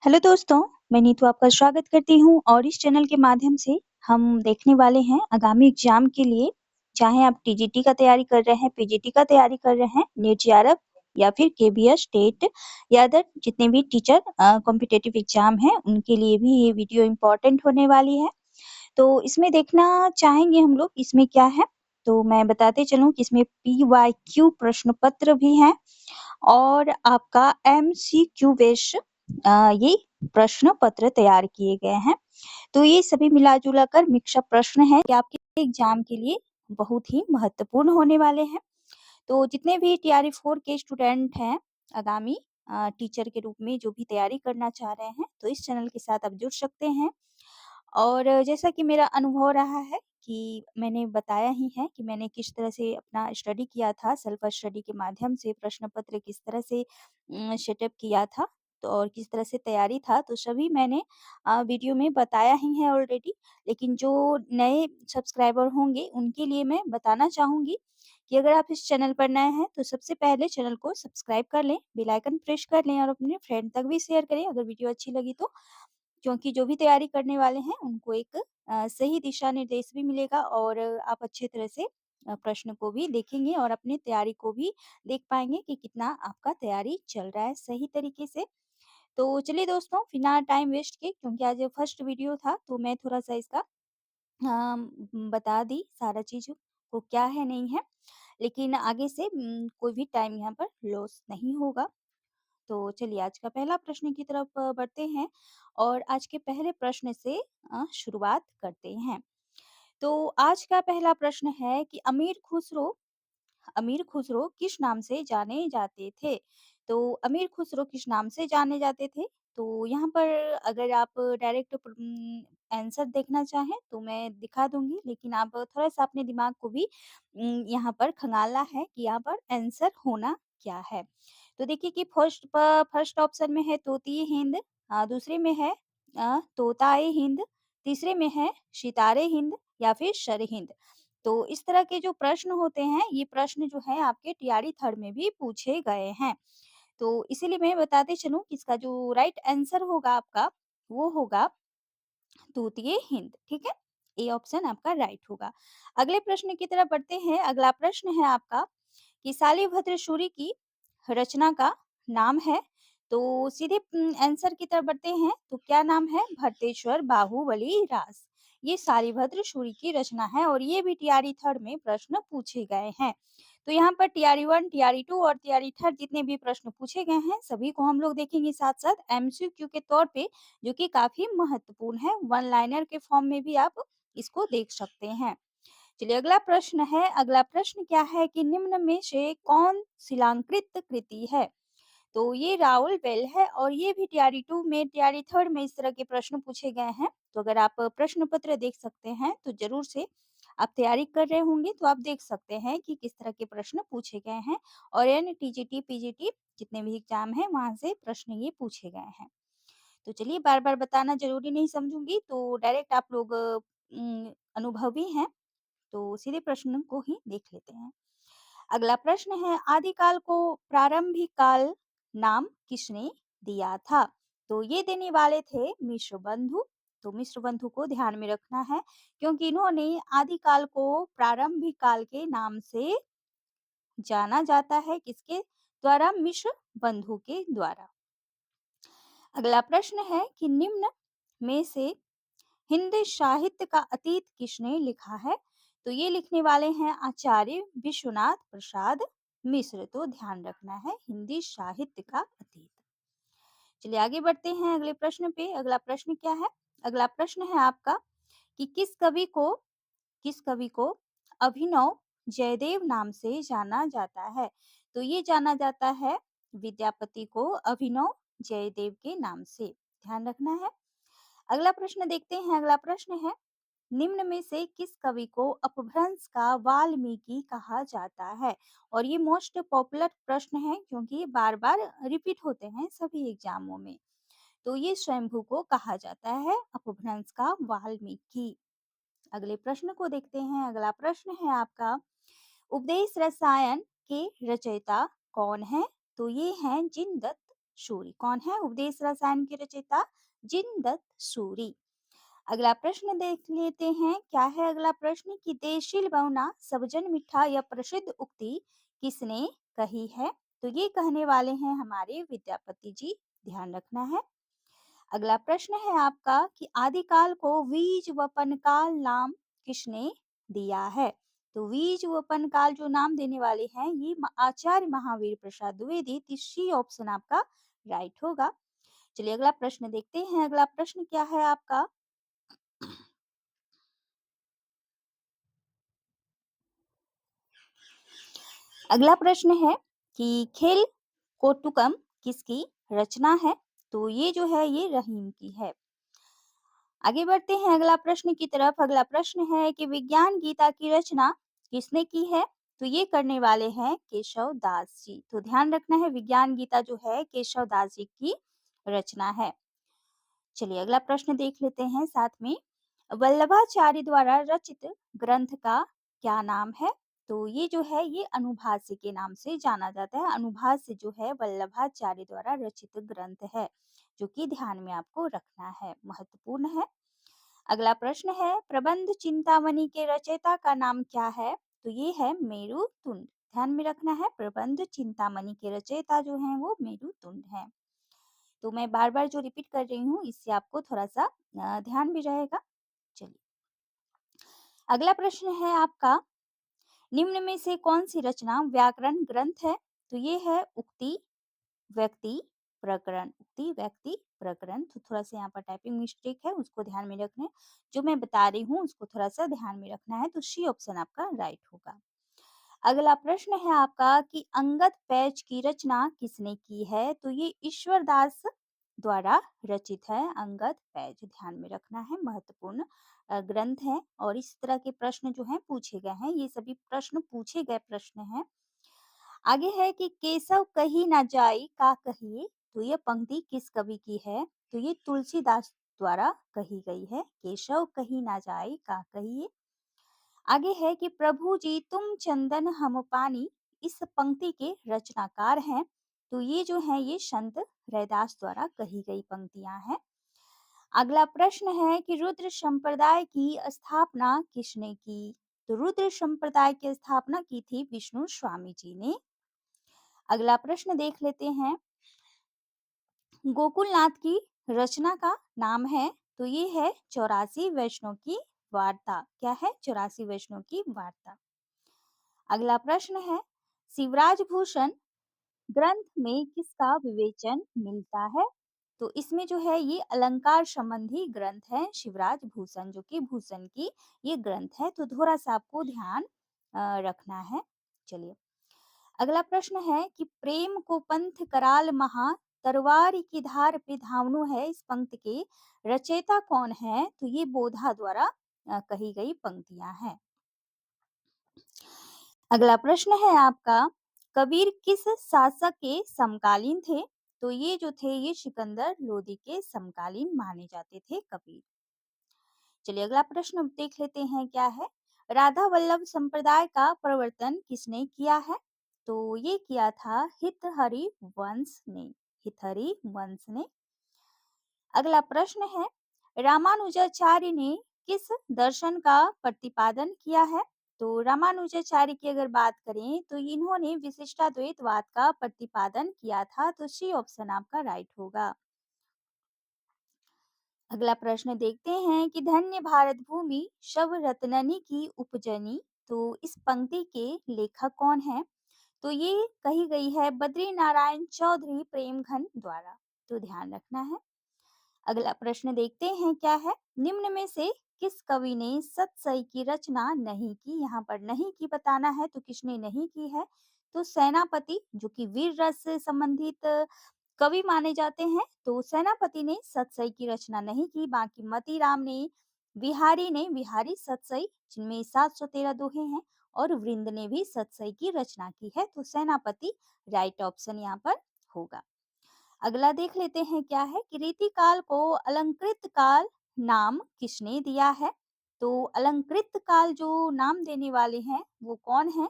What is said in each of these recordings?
Hello दोस्तों, मैं नीतू आपका स्वागत करती हूँ और इस चैनल के माध्यम से हम देखने वाले हैं आगामी एग्जाम के लिए, चाहे आप टीजीटी का तैयारी कर रहे हैं, पीजीटी का तैयारी कर रहे हैं, नीट जेआरएफ या फिर केबीएस टेट या अदर जितने भी टीचर कॉम्पिटिटिव एग्जाम हैं, उनके लिए भी ये वीडियो इम्पोर्टेंट होने वाली है। तो इसमें देखना चाहेंगे हम लोग इसमें क्या है, तो मैं बताते चलूँ कि इसमें पीवाईक्यू प्रश्न पत्र भी हैं और आपका एमसीक्यू बेस्ड ये प्रश्न पत्र तैयार किए गए हैं। तो ये सभी मिला-जुला कर मिक्सअप प्रश्न हैं कि आपके एग्जाम के लिए बहुत ही महत्वपूर्ण होने वाले हैं। तो जितने भी टीआरई 4 के स्टूडेंट हैं, आगामी टीचर के रूप में जो भी तैयारी करना चाह रहे हैं, तो इस चैनल के साथ आप जुड़ सकते हैं। और जैसा कि मेरा अनुभव रहा है कि मैंने बताया ही है कि मैंने किस तरह से अपना स्टडी किया था, सेल्फ स्टडी के माध्यम से प्रश्न पत्र किस तरह से सेटअप किया था, तो और किस तरह से तैयारी था, तो सभी मैंने वीडियो में बताया ही है ऑलरेडी। लेकिन जो नए सब्सक्राइबर होंगे, उनके लिए मैं बताना चाहूँगी कि अगर आप इस चैनल पर नए हैं, तो सबसे पहले चैनल को सब्सक्राइब कर लें, बेल आइकन प्रेस कर लें और अपने फ्रेंड तक भी शेयर करें अगर वीडियो अच्छी लगी तो। क्योंकि जो भी तैयारी करने वाले हैं उनको एक सही दिशा निर्देश भी मिलेगा और आप अच्छे तरह से प्रश्न को भी देखेंगे और अपनी तैयारी को भी देख पाएँगे कि कितना आपका तैयारी चल रहा है सही तरीके से। तो चलिए दोस्तों, बिना टाइम वेस्ट किए, क्योंकि आज फर्स्ट वीडियो था तो मैं थोड़ा-सा इसका बता दी सारा चीज़ को क्या है, नहीं है। लेकिन आगे से कोई भी टाइम यहाँ पर लॉस नहीं होगा। तो चलिए आज का पहला प्रश्न की तरफ बढ़ते हैं और आज के पहले प्रश्न से शुरुआत करते हैं। तो आज का पहला प्रश्न है कि अमीर खुसरो किस नाम से जाने जाते थे? तो अमीर खुसरो किस नाम से जाने जाते थे? तो यहाँ पर अगर आप डायरेक्ट आंसर देखना चाहें तो मैं दिखा दूँगी, लेकिन आप थोड़ा-सा अपने दिमाग को भी यहाँ पर खंगालना है कि यहाँ पर आंसर होना क्या है। तो देखिए कि फर्स्ट ऑप्शन में है तोती हिंद, दूसरे में है तोताए हिंद, तीसरे में है सितारे हिंद या फिर सरहिंद। तो इस तरह के जो प्रश्न होते हैं, ये प्रश्न जो है आपके टीआरई थर्ड में भी पूछे गए हैं। तो इसीलिए मैं बताते चलूँ कि इसका जो राइट आंसर होगा आपका, वो होगा तूतिए हिंद, ठीक है? ए ऑप्शन आपका राइट होगा। अगले प्रश्न की तरफ बढ़ते हैं। अगला प्रश्न है आपका कि शालिभद्र सूरी की रचना का नाम है। तो सीधे आंसर की तरफ बढ़ते हैं। तो क्या नाम है? भरतेश्वर बाहुबली रास। ये शालिभद्र सूरी की रचना है और ये भी टीआरई थर्ड में प्रश्न पूछे गए हैं। तो यहाँ पर टीआरई 1, टीआरई 2 और टीआरई थर्ड जितने भी प्रश्न पूछे गए हैं, सभी को हम लोग देखेंगे साथ-साथ एमसीक्यू के तौर पे, जो कि काफ़ी महत्वपूर्ण है। वन लाइनर के फॉर्म में भी आप इसको देख सकते हैं। चलिए अगला प्रश्न है। अगला प्रश्न क्या है कि निम्न में से कौन शिलांकृत कृति है? तो ये राउल बेल है और ये भी टीआरई 2 में, टीआरई थर्ड में इस तरह के प्रश्न पूछे गए हैं। तो अगर आप प्रश्न पत्र देख सकते हैं तो ज़रूर से आप तैयारी कर रहे होंगे तो आप देख सकते हैं कि किस तरह के प्रश्न पूछे गए हैं और टीजीटी, पीजीटी जितने भी एग्जाम हैं वहाँ से प्रश्न ये पूछे गए हैं। तो चलिए बार-बार बताना ज़रूरी नहीं समझूँगी, तो डायरेक्ट आप लोग अनुभवी हैं, तो सीधे प्रश्न को ही देख लेते हैं। अगला प्रश्न है आदिकाल को प्रारंभिक काल नाम किसने दिया था? तो ये देने वाले थे मिश्र बंधु। तो मिश्र बंधु को ध्यान में रखना है क्योंकि इन्होंने आदिकाल को प्रारंभिक काल के नाम से जाना जाता है। किसके द्वारा? मिश्र बंधु के द्वारा। अगला प्रश्न है कि निम्न में से हिंदी साहित्य का अतीत किसने लिखा है? तो ये लिखने वाले हैं आचार्य विश्वनाथ प्रसाद मिश्र। तो ध्यान रखना है हिंदी साहित्य का अतीत। चलिए आगे बढ़ते हैं अगले प्रश्न पे। अगला प्रश्न क्या है? अगला प्रश्न है आपका कि किस कवि को अभिनव जयदेव नाम से जाना जाता है? तो ये जाना जाता है विद्यापति को अभिनव जयदेव के नाम से। ध्यान रखना है। अगला प्रश्न देखते हैं। अगला प्रश्न है निम्न में से किस कवि को अपभ्रंश का वाल्मीकि कहा जाता है? और ये मोस्ट पॉपुलर प्रश्न है क्योंकि ये बार बार रिपीट होते हैं सभी एग्जामों में। तो ये स्वयंभू को कहा जाता है अपभ्रंश का वाल्मीकि। अगले प्रश्न को देखते हैं। अगला प्रश्न है आपका उपदेश रसायन के रचयिता कौन है? तो ये हैं जिनदत्त सूरी। कौन है उपदेश रसायन के रचयिता? जिनदत्त सूरी। अगला प्रश्न देख लेते हैं। क्या है अगला प्रश्न कि देशील बहुना सबजन मिठा यह प्रसिद्ध उक्ति किसने कही है? तो ये कहने वाले हैं हमारे विद्यापति जी। ध्यान रखना है। अगला प्रश्न है आपका कि आदिकाल को बीज वपन काल नाम किसने दिया है? तो बीज वपन काल जो नाम देने वाले हैं ये आचार्य महावीर प्रसाद द्विवेदी। तीसरी ऑप्शन आपका राइट होगा। चलिए अगला प्रश्न देखते हैं। अगला प्रश्न क्या है आपका? अगला प्रश्न है कि खेल कोटुकम किसकी रचना है? तो ये जो है ये रहीम की है। आगे बढ़ते हैं अगला प्रश्न की तरफ। अगला प्रश्न है कि विज्ञान गीता की रचना किसने की है? तो ये करने वाले हैं केशव दास जी। तो ध्यान रखना है विज्ञान गीता जो है केशव दास जी की रचना है। चलिए अगला प्रश्न देख लेते हैं साथ में। वल्लभाचार्य द्वारा रचित ग्रंथ का क्या नाम है? तो ये जो है ये अनुभाष्य के नाम से जाना जाता है। अनुभाष्य जो है वल्लभाचार्य द्वारा रचित ग्रंथ है, जो कि ध्यान में आपको रखना है, महत्वपूर्ण है। अगला प्रश्न है प्रबंध चिंतामणि के रचयिता का नाम क्या है? तो ये है मेरुतुंड। ध्यान में रखना है प्रबंध चिंतामणि के रचयिता जो हैं वो मेरुतुंड हैं। तो मैं बार बार जो रिपीट कर रही हूँ इससे आपको थोड़ा सा ध्यान भी रहेगा। चलिए अगला प्रश्न है आपका। निम्न में से कौन सी रचना व्याकरण ग्रंथ है? तो ये है उक्ति व्यक्ति प्रकरण। उक्ति व्यक्ति प्रकरण। तो थोड़ा सा यहाँ पर टाइपिंग मिस्टेक है उसको ध्यान में रखना है। जो मैं बता रही हूँ उसको थोड़ा सा ध्यान में रखना है। तो सी ऑप्शन आपका राइट होगा। अगला प्रश्न है आपका कि अंगद पैच की रचना किसने की है? तो ये ईश्वरदास द्वारा रचित है अंगद पैच। ध्यान में रखना है, महत्वपूर्ण ग्रंथ है और इस तरह के प्रश्न जो हैं पूछे गए हैं। ये सभी प्रश्न पूछे गए प्रश्न हैं। आगे है कि केशव कही ना जाई का कहिए। तो ये पंक्ति किस कवि की है? तो ये तुलसीदास द्वारा कही गई है। केशव कही ना जाई का कहिए। आगे है कि प्रभु जी तुम चंदन हम पानी, इस पंक्ति के रचनाकार हैं। तो ये जो है ये संत रैदास द्वारा कही गई पंक्तियां हैं। अगला प्रश्न है कि रुद्र संप्रदाय की स्थापना किसने की? तो रुद्र संप्रदाय की स्थापना की थी विष्णु स्वामी जी ने। अगला प्रश्न देख लेते हैं। गोकुलनाथ की रचना का नाम है? तो ये है 84 वैष्णव की वार्ता। क्या है? 84 वैष्णव की वार्ता। अगला प्रश्न है शिवराज भूषण ग्रंथ में किसका विवेचन मिलता है? तो इसमें जो है ये अलंकार संबंधी ग्रंथ है शिवराज भूषण, जो कि भूषण की ये ग्रंथ है। तो थोड़ा सा आपको ध्यान रखना है। चलिए अगला प्रश्न है कि प्रेम को पंथ कराल महा तरवार की धार पे धावनु है, इस पंक्ति के रचयिता कौन है? तो ये बोधा द्वारा कही गई पंक्तियां हैं। अगला प्रश्न है आपका। कबीर किस शासक के समकालीन थे? तो ये जो थे ये सिकंदर लोदी के समकालीन माने जाते थे कबीर। चलिए अगला प्रश्न देख लेते हैं क्या है। राधा वल्लभ संप्रदाय का प्रवर्तन किसने किया है? तो ये किया था हितहरि वंश ने। हितहरि वंश ने। अगला प्रश्न है रामानुजाचार्य ने किस दर्शन का प्रतिपादन किया है? तो रामानुजाचार्य की अगर बात करें तो इन्होंने विशिष्टाद्वैतवाद का प्रतिपादन किया था। तो सी ऑप्शन आपका राइट होगा। अगला प्रश्न देखते हैं कि धन्य भारत भूमि शव रत्ननी की उपजनी। तो इस पंक्ति के लेखक कौन है? तो ये कही गई है बद्री नारायण चौधरी प्रेमघन द्वारा। तो ध्यान रखना है। अगला प्रश्न देखते हैं क्या है। निम्न में से किस कवि ने सतसई की रचना नहीं की? यहाँ पर नहीं की बताना है। तो किसने नहीं की है? तो सेनापति, जो कि वीर रस से संबंधित कवि माने जाते हैं। तो सेनापति ने सतसई की रचना नहीं की। बाकी मतीराम ने, बिहारी सतसई जिनमें 713 दोहे हैं, और वृंद ने भी सतसई की रचना की है। तो सेनापति राइट ऑप्शन यहाँ पर होगा। अगला देख लेते हैं क्या है कि रीति काल को अलंकृत काल नाम किसने दिया है? तो अलंकृत काल जो नाम देने वाले हैं वो कौन है?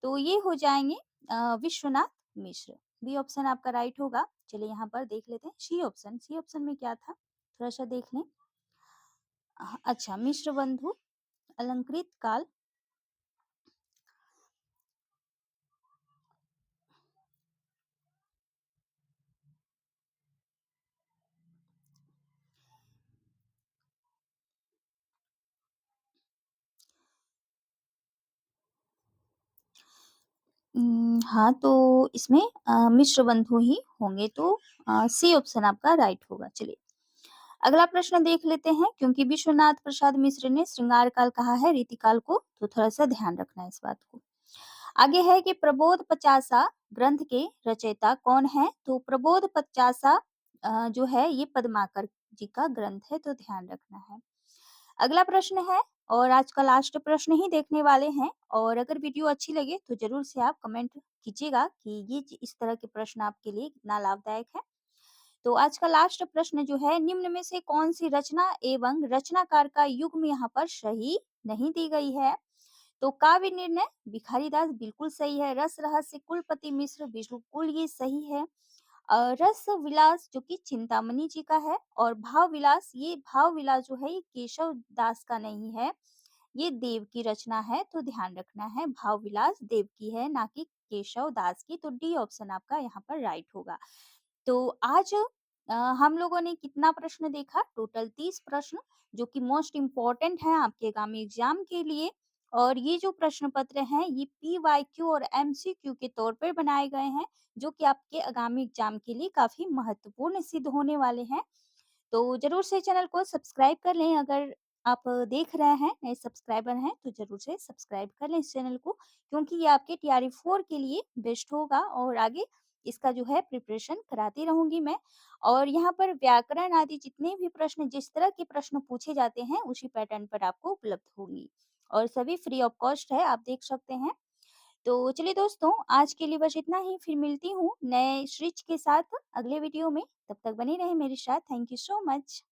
तो ये हो जाएंगे विश्वनाथ मिश्र। बी ऑप्शन आपका राइट होगा। चलिए यहाँ पर देख लेते हैं सी ऑप्शन में क्या था? थोड़ा-सा देख लें। अच्छा मिश्र बंधु, अलंकृत काल। हाँ, तो इसमें मिश्र बंधु ही होंगे तो सी ऑप्शन आपका राइट होगा। चलिए, अगला प्रश्न देख लेते हैं क्योंकि विश्वनाथ प्रसाद मिश्र ने श्रृंगार काल कहा है रीतिकाल को, तो थोड़ा-सा ध्यान रखना है इस बात को। आगे है कि प्रबोध पचासा ग्रंथ के रचयिता कौन है? तो प्रबोध पचासा जो है ये पद्माकर जी का ग्रंथ है, तो ध्यान रखना है। अगला प्रश्न है और आज का लास्ट प्रश्न ही देखने वाले हैं और अगर वीडियो अच्छी लगे तो ज़रूर से आप कमेंट कीजिएगा कि ये इस तरह के प्रश्न आपके लिए कितना लाभदायक है। तो आज का लास्ट प्रश्न जो है निम्न में से कौन सी रचना एवं रचनाकार का युग्म यहाँ पर सही नहीं दी गई है? तो काव्य निर्णय भिखारीदास बिल्कुल सही है, रस रहस्य कुलपति मिश्र बिल्कुल ये सही है। रस विलास जो कि चिंतामणि जी का है और भाव विलास ये भाव विलास जो है ये केशव दास का नहीं है, ये देव की रचना है तो ध्यान रखना है भाव विलास देव की है ना कि केशव दास की, तो डी ऑप्शन आपका यहाँ पर राइट होगा। तो आज हम लोगों ने कितना प्रश्न देखा? टोटल 30 प्रश्न जो कि मोस्ट इम्पोर्टेंट है आपके आगामी एग्जाम के लिए और ये जो प्रश्न पत्र हैं ये पीवाईक्यू और एमसीक्यू के तौर पर बनाए गए हैं जो कि आपके आगामी एग्जाम के लिए काफी महत्वपूर्ण सिद्ध होने वाले हैं। तो ज़रूर से चैनल को सब्सक्राइब कर लें अगर आप देख रहे हैं, नए सब्सक्राइबर हैं तो ज़रूर से सब्सक्राइब कर लें इस चैनल को क्योंकि ये आपके टीआरई 4 के लिए बेस्ट होगा और आगे इसका जो है प्रिपरेशन कराती रहूँगी मैं। और यहाँ पर व्याकरण आदि जितने भी प्रश्न जिस तरह के प्रश्न पूछे जाते हैं उसी पैटर्न पर आपको उपलब्ध होंगी और सभी फ्री ऑफ कॉस्ट है, आप देख सकते हैं। तो चलिए दोस्तों, आज के लिए बस इतना ही, फिर मिलती हूँ नए स्विच के साथ अगले वीडियो में, तब तक बने रहें मेरे साथ। Thank you so much.